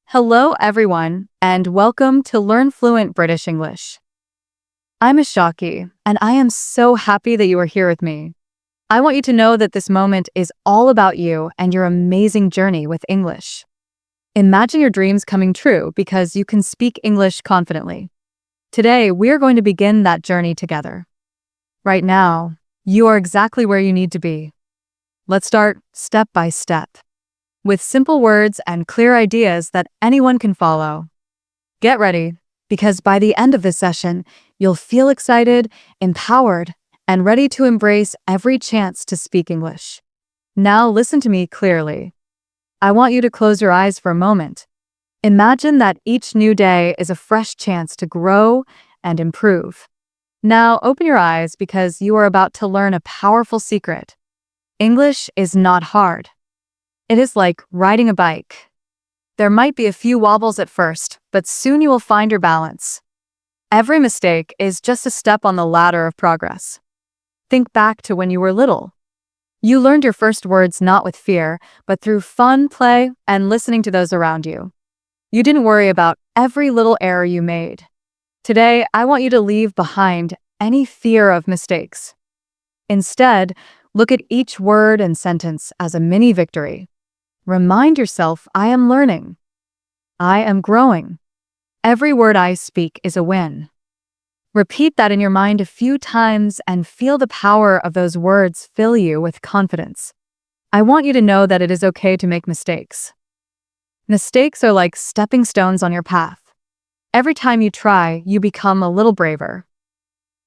Hello, everyone, and welcome to Learn Fluent British English. I'm Ashaki, and I am so happy that you are here with me. I want you to know that this moment is all about you and your amazing journey with English. Imagine your dreams coming true because you can speak English confidently. Today, we are going to begin that journey together. Right now, you are exactly where you need to be. Let's start step by step, with simple words and clear ideas that anyone can follow. Get ready, because by the end of this session, you'll feel excited, empowered, and ready to embrace every chance to speak English. Now listen to me clearly. I want you to close your eyes for a moment. Imagine that each new day is a fresh chance to grow and improve. Now open your eyes because you are about to learn a powerful secret. English is not hard. It is like riding a bike. There might be a few wobbles at first, but soon you will find your balance. Every mistake is just a step on the ladder of progress. Think back to when you were little. You learned your first words not with fear, but through fun, play, and listening to those around you. You didn't worry about every little error you made. Today, I want you to leave behind any fear of mistakes. Instead, look at each word and sentence as a mini victory. Remind yourself, I am learning. I am growing. Every word I speak is a win. Repeat that in your mind a few times and feel the power of those words fill you with confidence. I want you to know that it is okay to make mistakes. Mistakes are like stepping stones on your path. Every time you try, you become a little braver.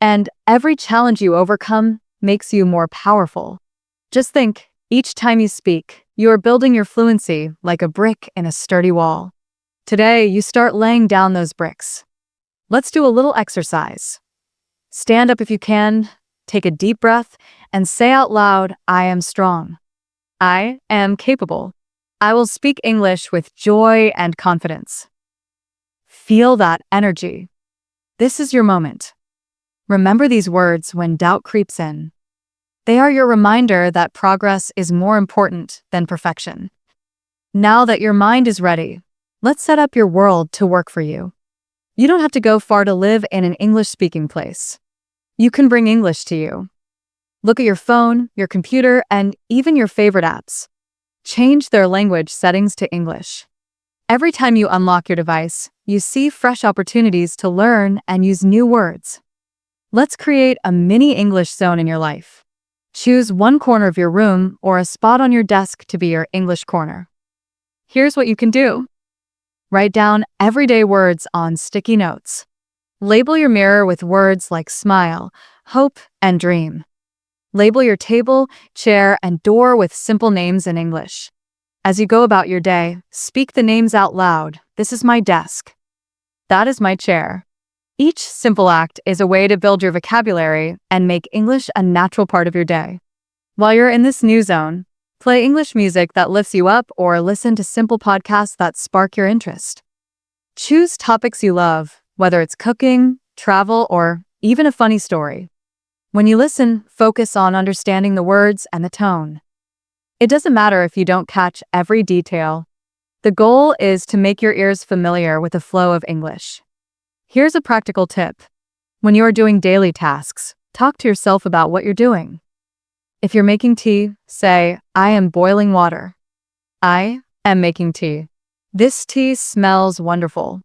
And every challenge you overcome makes you more powerful. Just think, each time you speak, you are building your fluency like a brick in a sturdy wall. Today, you start laying down those bricks. Let's do a little exercise. Stand up if you can, take a deep breath, and say out loud, I am strong. I am capable. I will speak English with joy and confidence. Feel that energy. This is your moment. Remember these words when doubt creeps in. They are your reminder that progress is more important than perfection. Now that your mind is ready, let's set up your world to work for you. You don't have to go far to live in an English-speaking place. You can bring English to you. Look at your phone, your computer, and even your favorite apps. Change their language settings to English. Every time you unlock your device, you see fresh opportunities to learn and use new words. Let's create a mini English zone in your life. Choose one corner of your room or a spot on your desk to be your English corner. Here's what you can do. Write down everyday words on sticky notes. Label your mirror with words like smile, hope, and dream. Label your table, chair, and door with simple names in English. As you go about your day, speak the names out loud. This is my desk. That is my chair. Each simple act is a way to build your vocabulary and make English a natural part of your day. While you're in this new zone, play English music that lifts you up or listen to simple podcasts that spark your interest. Choose topics you love, whether it's cooking, travel, or even a funny story. When you listen, focus on understanding the words and the tone. It doesn't matter if you don't catch every detail. The goal is to make your ears familiar with the flow of English. Here's a practical tip. When you are doing daily tasks, talk to yourself about what you're doing. If you're making tea, say, I am boiling water. I am making tea. This tea smells wonderful.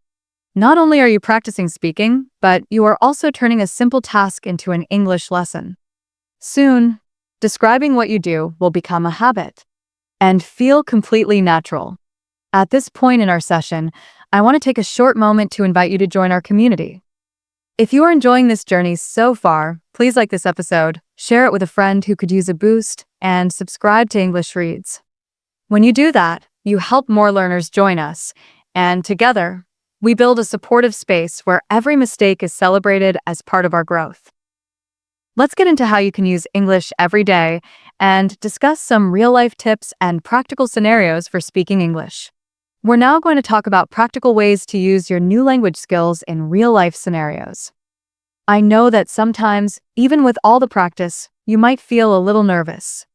Not only are you practicing speaking, but you are also turning a simple task into an English lesson. Soon, describing what you do will become a habit and feel completely natural. At this point in our session, I want to take a short moment to invite you to join our community. If you are enjoying this journey so far, please like this episode, share it with a friend who could use a boost, and subscribe to English Reads. When you do that, you help more learners join us, and together, we build a supportive space where every mistake is celebrated as part of our growth. Let's get into how you can use English every day and discuss some real-life tips and practical scenarios for speaking English. We're now going to talk about practical ways to use your new language skills in real-life scenarios. I know that sometimes, even with all the practice, you might feel a little nervous.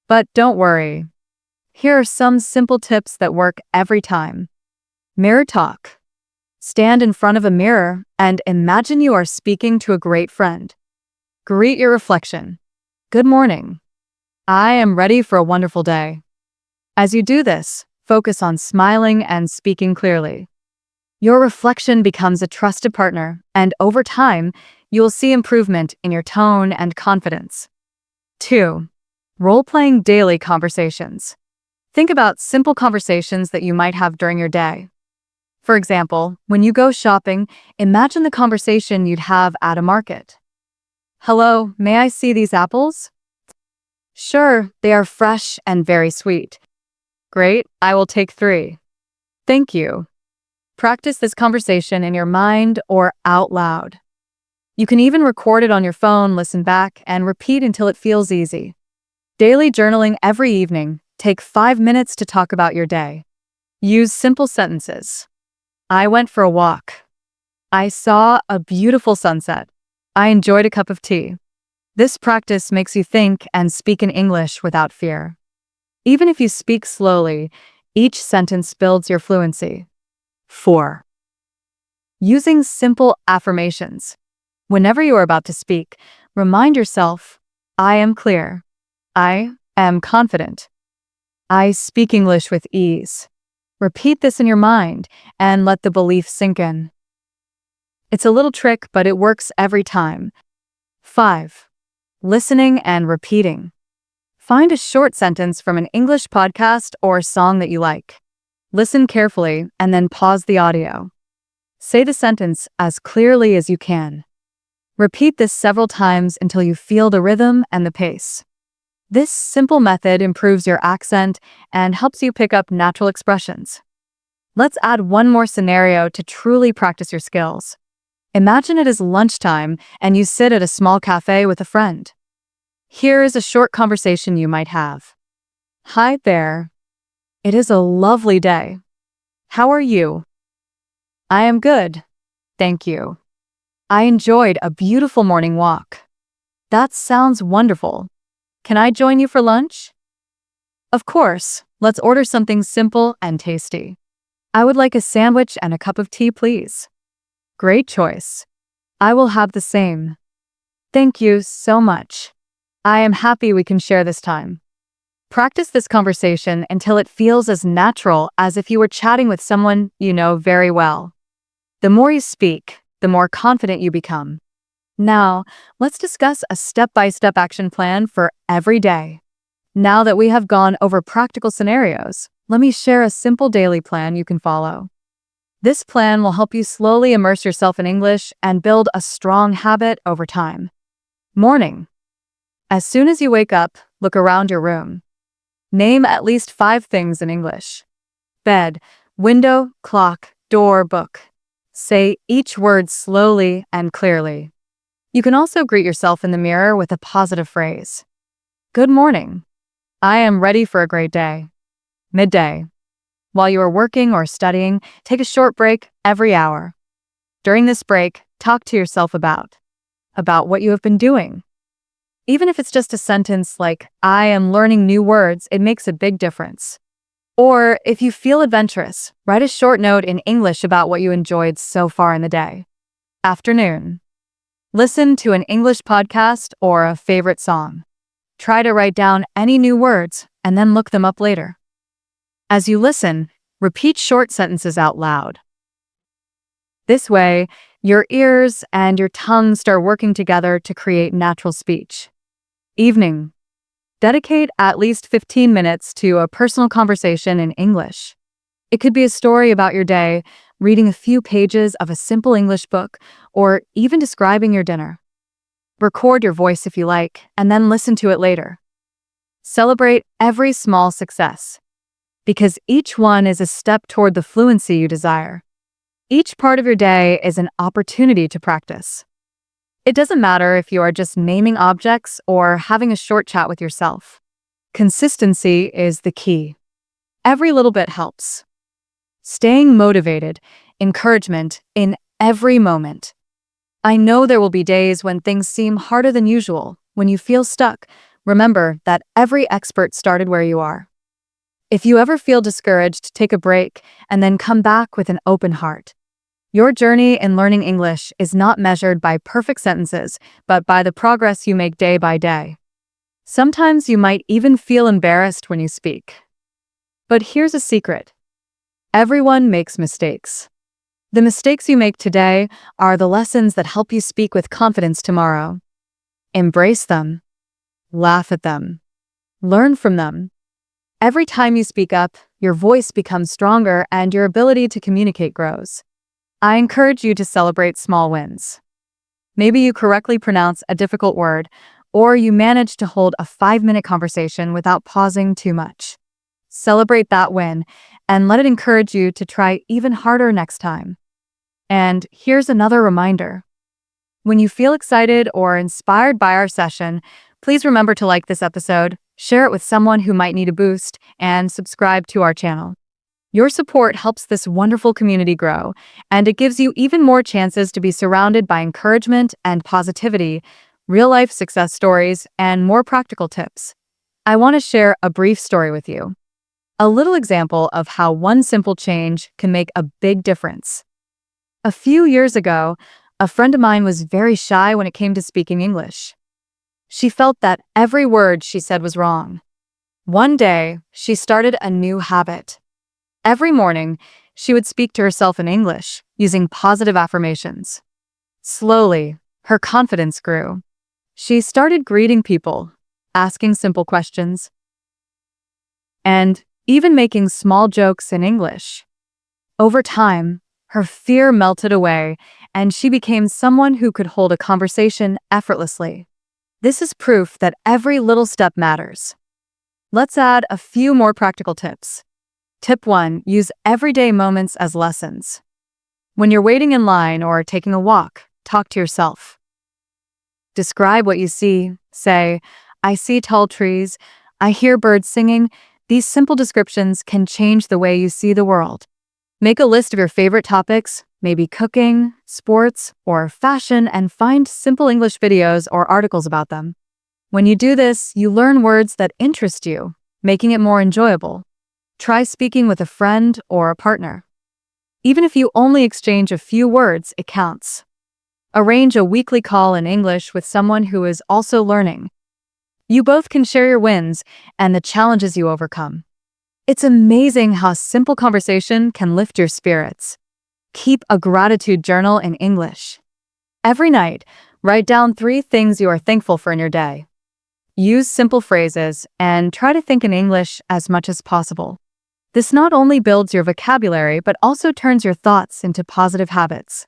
But don't worry. Here are some simple tips that work every time. Mirror talk. Stand in front of a mirror and imagine you are speaking to a great friend. Greet your reflection. Good morning. I am ready for a wonderful day. As you do this, focus on smiling and speaking clearly. Your reflection becomes a trusted partner, and over time, you will see improvement in your tone and confidence. 2. Role-playing daily conversations. Think about simple conversations that you might have during your day. For example, when you go shopping, imagine the conversation you'd have at a market. Hello, may I see these apples? Sure, they are fresh and very sweet. Great, I will take 3. Thank you. Practice this conversation in your mind or out loud. You can even record it on your phone, listen back, and repeat until it feels easy. Daily journaling every evening. Take 5 minutes to talk about your day. Use simple sentences. I went for a walk. I saw a beautiful sunset. I enjoyed a cup of tea. This practice makes you think and speak in English without fear. Even if you speak slowly, each sentence builds your fluency. 4. Using simple affirmations. Whenever you are about to speak, remind yourself, I am clear. I am confident. I speak English with ease. Repeat this in your mind and let the belief sink in. It's a little trick, but it works every time. 5. Listening and repeating. Find a short sentence from an English podcast or song that you like. Listen carefully and then pause the audio. Say the sentence as clearly as you can. Repeat this several times until you feel the rhythm and the pace. This simple method improves your accent and helps you pick up natural expressions. Let's add one more scenario to truly practice your skills. Imagine it is lunchtime and you sit at a small cafe with a friend. Here is a short conversation you might have. Hi there. It is a lovely day. How are you? I am good. Thank you. I enjoyed a beautiful morning walk. That sounds wonderful. Can I join you for lunch? Of course. Let's order something simple and tasty. I would like a sandwich and a cup of tea, please. Great choice. I will have the same. Thank you so much. I am happy we can share this time. Practice this conversation until it feels as natural as if you were chatting with someone you know very well. The more you speak, the more confident you become. Now, let's discuss a step-by-step action plan for every day. Now that we have gone over practical scenarios, let me share a simple daily plan you can follow. This plan will help you slowly immerse yourself in English and build a strong habit over time. Morning. As soon as you wake up, look around your room. Name at least 5 things in English. Bed, window, clock, door, book. Say each word slowly and clearly. You can also greet yourself in the mirror with a positive phrase. Good morning. I am ready for a great day. Midday. While you are working or studying, take a short break every hour. During this break, talk to yourself about what you have been doing. Even if it's just a sentence like, I am learning new words, it makes a big difference. Or, if you feel adventurous, write a short note in English about what you enjoyed so far in the day. Afternoon. Listen to an English podcast or a favorite song. Try to write down any new words and then look them up later. As you listen, repeat short sentences out loud. This way, your ears and your tongue start working together to create natural speech. Evening. Dedicate at least 15 minutes to a personal conversation in English. It could be a story about your day, reading a few pages of a simple English book, or even describing your dinner. Record your voice if you like, and then listen to it later. Celebrate every small success, because each one is a step toward the fluency you desire. Each part of your day is an opportunity to practice. It doesn't matter if you are just naming objects or having a short chat with yourself. Consistency is the key. Every little bit helps. Staying motivated, encouragement in every moment. I know there will be days when things seem harder than usual, when you feel stuck, remember that every expert started where you are. If you ever feel discouraged, take a break and then come back with an open heart. Your journey in learning English is not measured by perfect sentences, but by the progress you make day by day. Sometimes you might even feel embarrassed when you speak. But here's a secret. Everyone makes mistakes. The mistakes you make today are the lessons that help you speak with confidence tomorrow. Embrace them. Laugh at them. Learn from them. Every time you speak up, your voice becomes stronger and your ability to communicate grows. I encourage you to celebrate small wins. Maybe you correctly pronounce a difficult word, or you manage to hold a 5-minute conversation without pausing too much. Celebrate that win and let it encourage you to try even harder next time. And here's another reminder. When you feel excited or inspired by our session, please remember to like this episode, share it with someone who might need a boost, and subscribe to our channel. Your support helps this wonderful community grow, and it gives you even more chances to be surrounded by encouragement and positivity, real-life success stories, and more practical tips. I want to share a brief story with you. A little example of how one simple change can make a big difference. A few years ago, a friend of mine was very shy when it came to speaking English. She felt that every word she said was wrong. One day, she started a new habit. Every morning, she would speak to herself in English, using positive affirmations. Slowly, her confidence grew. She started greeting people, asking simple questions, and even making small jokes in English. Over time, her fear melted away, and she became someone who could hold a conversation effortlessly. This is proof that every little step matters. Let's add a few more practical tips. Tip 1. Use everyday moments as lessons. When you're waiting in line or taking a walk, talk to yourself. Describe what you see. Say, I see tall trees. I hear birds singing. These simple descriptions can change the way you see the world. Make a list of your favorite topics, maybe cooking, sports, or fashion, and find simple English videos or articles about them. When you do this, you learn words that interest you, making it more enjoyable. Try speaking with a friend or a partner. Even if you only exchange a few words, it counts. Arrange a weekly call in English with someone who is also learning. You both can share your wins and the challenges you overcome. It's amazing how simple conversation can lift your spirits. Keep a gratitude journal in English. Every night, write down 3 things you are thankful for in your day. Use simple phrases and try to think in English as much as possible. This not only builds your vocabulary, but also turns your thoughts into positive habits.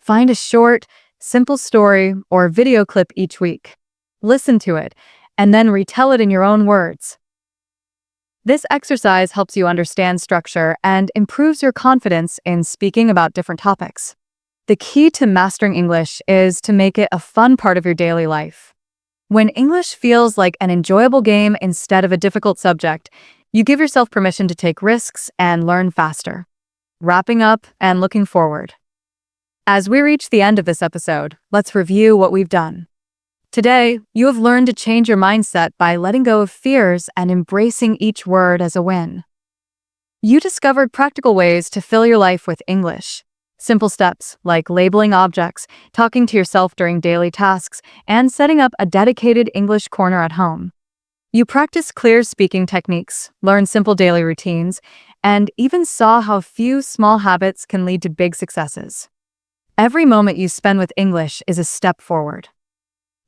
Find a short, simple story or video clip each week. Listen to it, and then retell it in your own words. This exercise helps you understand structure and improves your confidence in speaking about different topics. The key to mastering English is to make it a fun part of your daily life. When English feels like an enjoyable game instead of a difficult subject, you give yourself permission to take risks and learn faster. Wrapping up and looking forward. As we reach the end of this episode, let's review what we've done. Today, you have learned to change your mindset by letting go of fears and embracing each word as a win. You discovered practical ways to fill your life with English. Simple steps like labeling objects, talking to yourself during daily tasks, and setting up a dedicated English corner at home. You practiced clear speaking techniques, learned simple daily routines, and even saw how few small habits can lead to big successes. Every moment you spend with English is a step forward.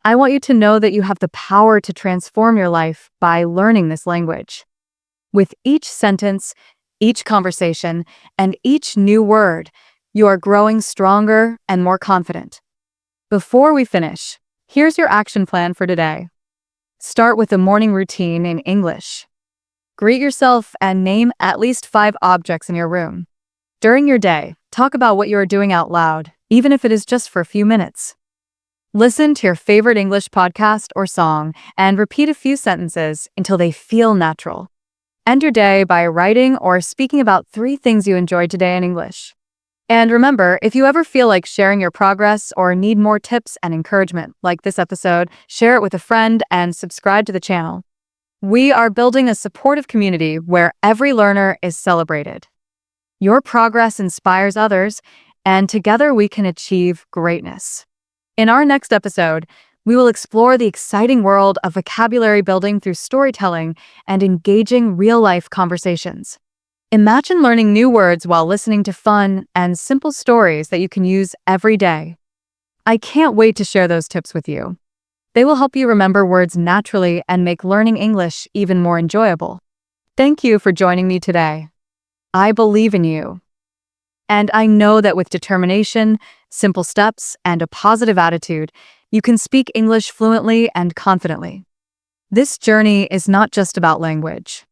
I want you to know that you have the power to transform your life by learning this language. With each sentence, each conversation, and each new word, you are growing stronger and more confident. Before we finish, here's your action plan for today. Start with a morning routine in English. Greet yourself and name at least 5 objects in your room. During your day, talk about what you are doing out loud, even if it is just for a few minutes. Listen to your favorite English podcast or song and repeat a few sentences until they feel natural. End your day by writing or speaking about 3 things you enjoyed today in English. And remember, if you ever feel like sharing your progress or need more tips and encouragement, like this episode, share it with a friend and subscribe to the channel. We are building a supportive community where every learner is celebrated. Your progress inspires others, and together we can achieve greatness. In our next episode, we will explore the exciting world of vocabulary building through storytelling and engaging real-life conversations. Imagine learning new words while listening to fun and simple stories that you can use every day. I can't wait to share those tips with you. They will help you remember words naturally and make learning English even more enjoyable. Thank you for joining me today. I believe in you. And I know that with determination, simple steps, and a positive attitude, you can speak English fluently and confidently. This journey is not just about language.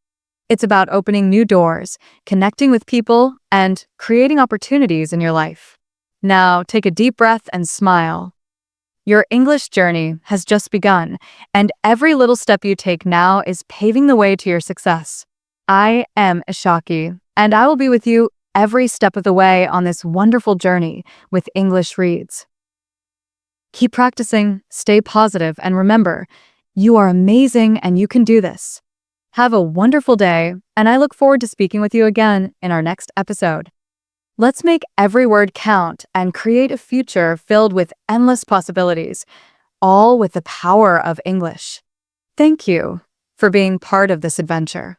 It's about opening new doors, connecting with people, and creating opportunities in your life. Now, take a deep breath and smile. Your English journey has just begun, and every little step you take now is paving the way to your success. I am Ishaki, and I will be with you every step of the way on this wonderful journey with English Reads. Keep practicing, stay positive, and remember, you are amazing and you can do this. Have a wonderful day, and I look forward to speaking with you again in our next episode. Let's make every word count and create a future filled with endless possibilities, all with the power of English. Thank you for being part of this adventure.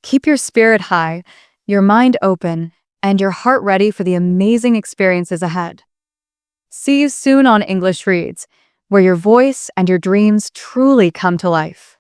Keep your spirit high, your mind open, and your heart ready for the amazing experiences ahead. See you soon on English Reads, where your voice and your dreams truly come to life.